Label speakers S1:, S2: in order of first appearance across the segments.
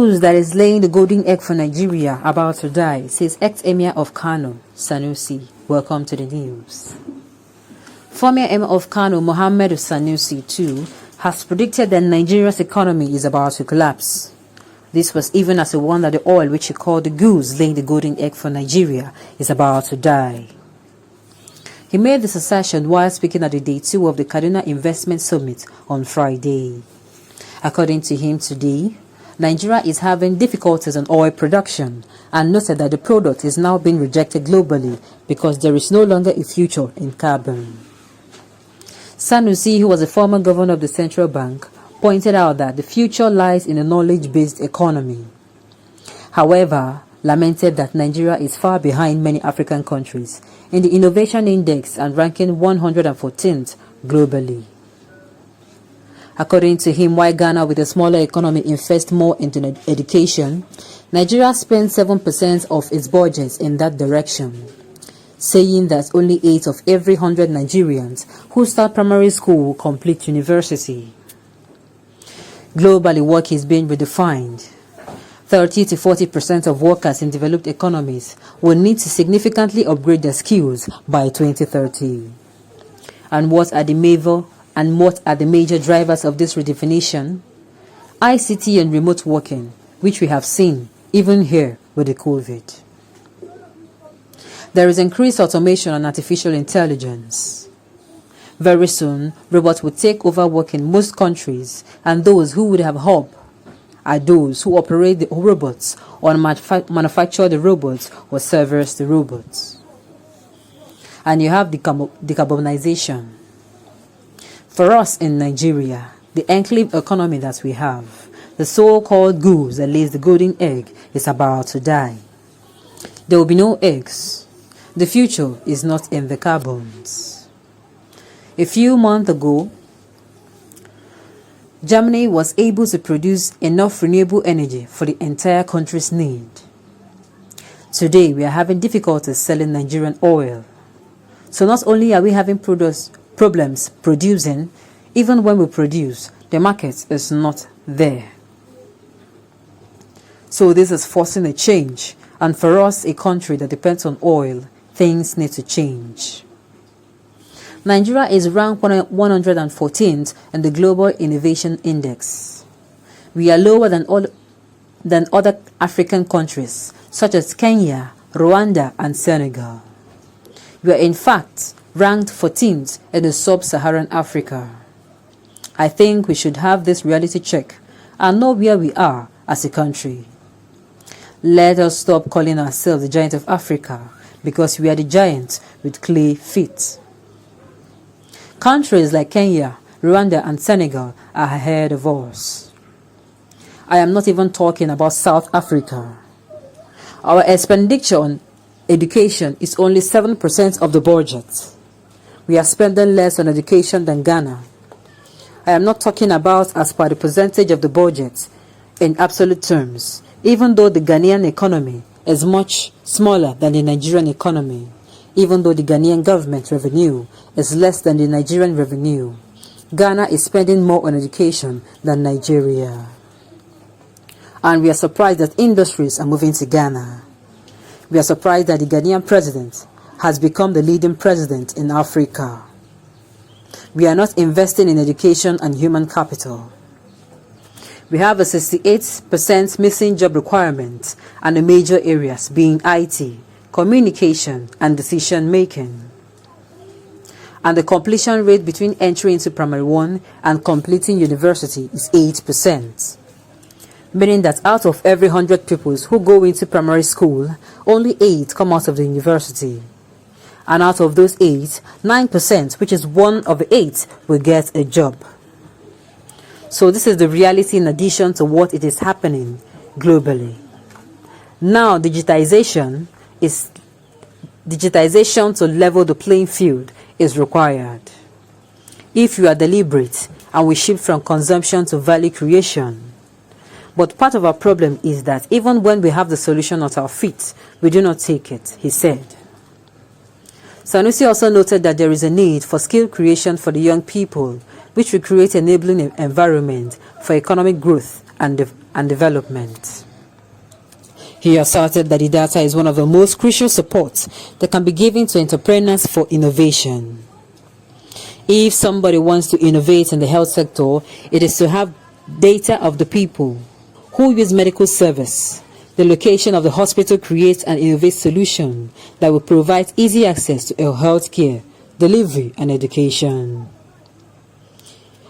S1: goose that is laying the golden egg for Nigeria about to die, says ex-emir of Kano, Sanusi. Welcome to the news. Former emir of Kano, Mohammed Sanusi too, has predicted that Nigeria's economy is about to collapse. This was even as he warned that the oil which he called the goose laying the golden egg for Nigeria is about to die. He made this assertion while speaking at the Day 2 of the Kaduna Investment Summit on Friday. According to him today, Nigeria is having difficulties on oil production and noted that the product is now being rejected globally because there is no longer a future in carbon. Sanusi, who was a former governor of the central bank, pointed out that the future lies in a knowledge-based economy. However, lamented that Nigeria is far behind many African countries in the Innovation Index and ranking 114th globally. According to him, while Ghana with a smaller economy invests more into education, Nigeria spends 7% of its budget in that direction, saying that only 8 of every 100 Nigerians who start primary school will complete university. Globally, work is being redefined. 30 to 40% of workers in developed economies will need to significantly upgrade their skills by 2030. And what are the major drivers of this redefinition? ICT and remote working, which we have seen even here with the COVID. There is increased automation and artificial intelligence. Very soon, robots will take over work in most countries, and those who would have hope are those who operate the robots or manufacture the robots or service the robots. And you have decarbonization. For us in Nigeria, the enclave economy that we have, the so-called goose that lays the golden egg, is about to die. There will be no eggs. The future is not in the carbons. A few months ago, Germany was able to produce enough renewable energy for the entire country's need. Today, we are having difficulties selling Nigerian oil. So not only are we having problems producing, even when we produce, the market is not there. So this is forcing a change. And for us, a country that depends on oil, things need to change. Nigeria is ranked 114th in the Global Innovation Index. We are lower than other African countries, such as Kenya, Rwanda, and Senegal. We are in fact ranked 14th in the sub-Saharan Africa. I think we should have this reality check and know where we are as a country. Let us stop calling ourselves the giant of Africa, because we are the giant with clay feet. Countries like Kenya, Rwanda, and Senegal are ahead of us. I am not even talking about South Africa. Our expenditure on education is only 7% of the budget. We are spending less on education than Ghana. I am not talking about as per the percentage of the budget in absolute terms, even though the Ghanaian economy is much smaller than the Nigerian economy. Even though the Ghanaian government revenue is less than the Nigerian revenue, Ghana is spending more on education than Nigeria. And we are surprised that industries are moving to Ghana. We are surprised that the Ghanaian president has become the leading president in Africa. We are not investing in education and human capital. We have a 68% missing job requirement, and the major areas being IT, communication, and decision-making. And the completion rate between entry into primary 1 and completing university is 8%. Meaning that out of every 100 pupils who go into primary school, only 8 come out of the university. And out of those 8, 9%, which is 1 of the 8, will get a job. So this is the reality in addition to what it is happening globally. Now digitization to level the playing field is required. If you are deliberate and we shift from consumption to value creation. But part of our problem is that even when we have the solution at our feet, we do not take it, he said. Sanusi also noted that there is a need for skill creation for the young people, which will create an enabling environment for economic growth and development. He asserted that the data is one of the most crucial supports that can be given to entrepreneurs for innovation. If somebody wants to innovate in the health sector, it is to have data of the people who use medical service. The location of the hospital creates an innovative solution that will provide easy access to health care, delivery, and education.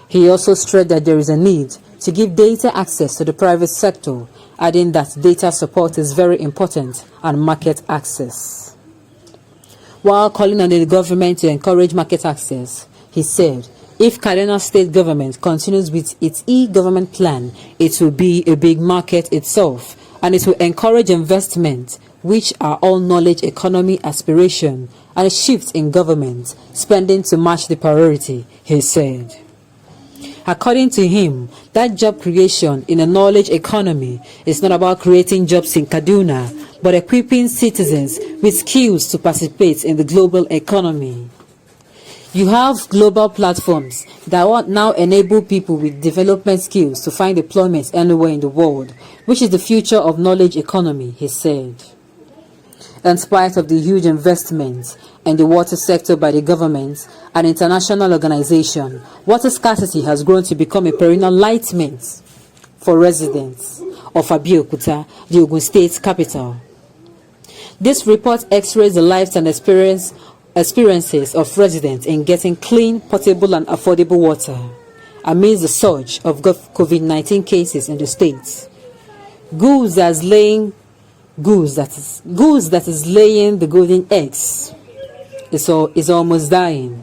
S1: He also stressed that there is a need to give data access to the private sector, adding that data support is very important and market access. While calling on the government to encourage market access, he said, if Kaduna State government continues with its e-government plan, it will be a big market itself, and it will encourage investment, which are all knowledge economy aspiration, and a shift in government spending to match the priority, he said. According to him, that job creation in a knowledge economy is not about creating jobs in Kaduna, but equipping citizens with skills to participate in the global economy. You have global platforms that now enable people with development skills to find employment anywhere in the world, which is the future of knowledge economy, he said. In spite of the huge investments in the water sector by the government and international organization, water scarcity has grown to become a perennial nightmare for residents of Abeokuta, the Ogun State capital. This report x-rays the lives and experiences of residents in getting clean, portable, and affordable water amidst the surge of COVID-19 cases in the state. Goose that is laying the golden eggs is almost dying.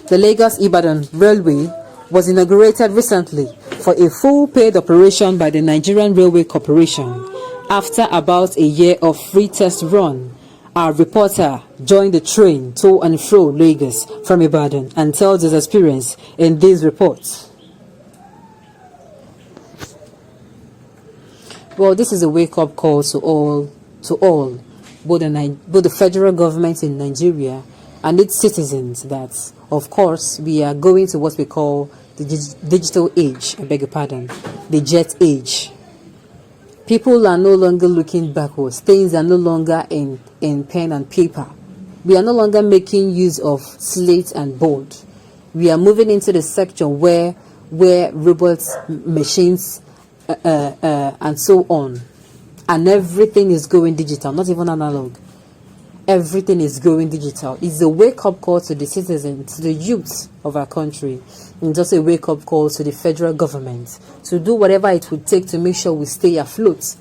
S1: The Lagos-Ibadan Railway was inaugurated recently for a full paid operation by the Nigerian Railway Corporation. After about a year of free test run, our reporter joined the train to and fro Lagos from Ibadan and tells his experience in these reports. Well, this is a wake-up call to all, both the federal government in Nigeria and its citizens, that, of course, we are going to what we call the digital age, I beg your pardon, the jet age. People are no longer looking backwards. Things are no longer in pen and paper. We are no longer making use of slate and board. We are moving into the section where robots, machines, and so on, and everything is going digital, not even analog. Everything is going digital. It's a wake-up call to the citizens, to the youth of our country, and just a wake-up call to the federal government to do whatever it would take to make sure we stay afloat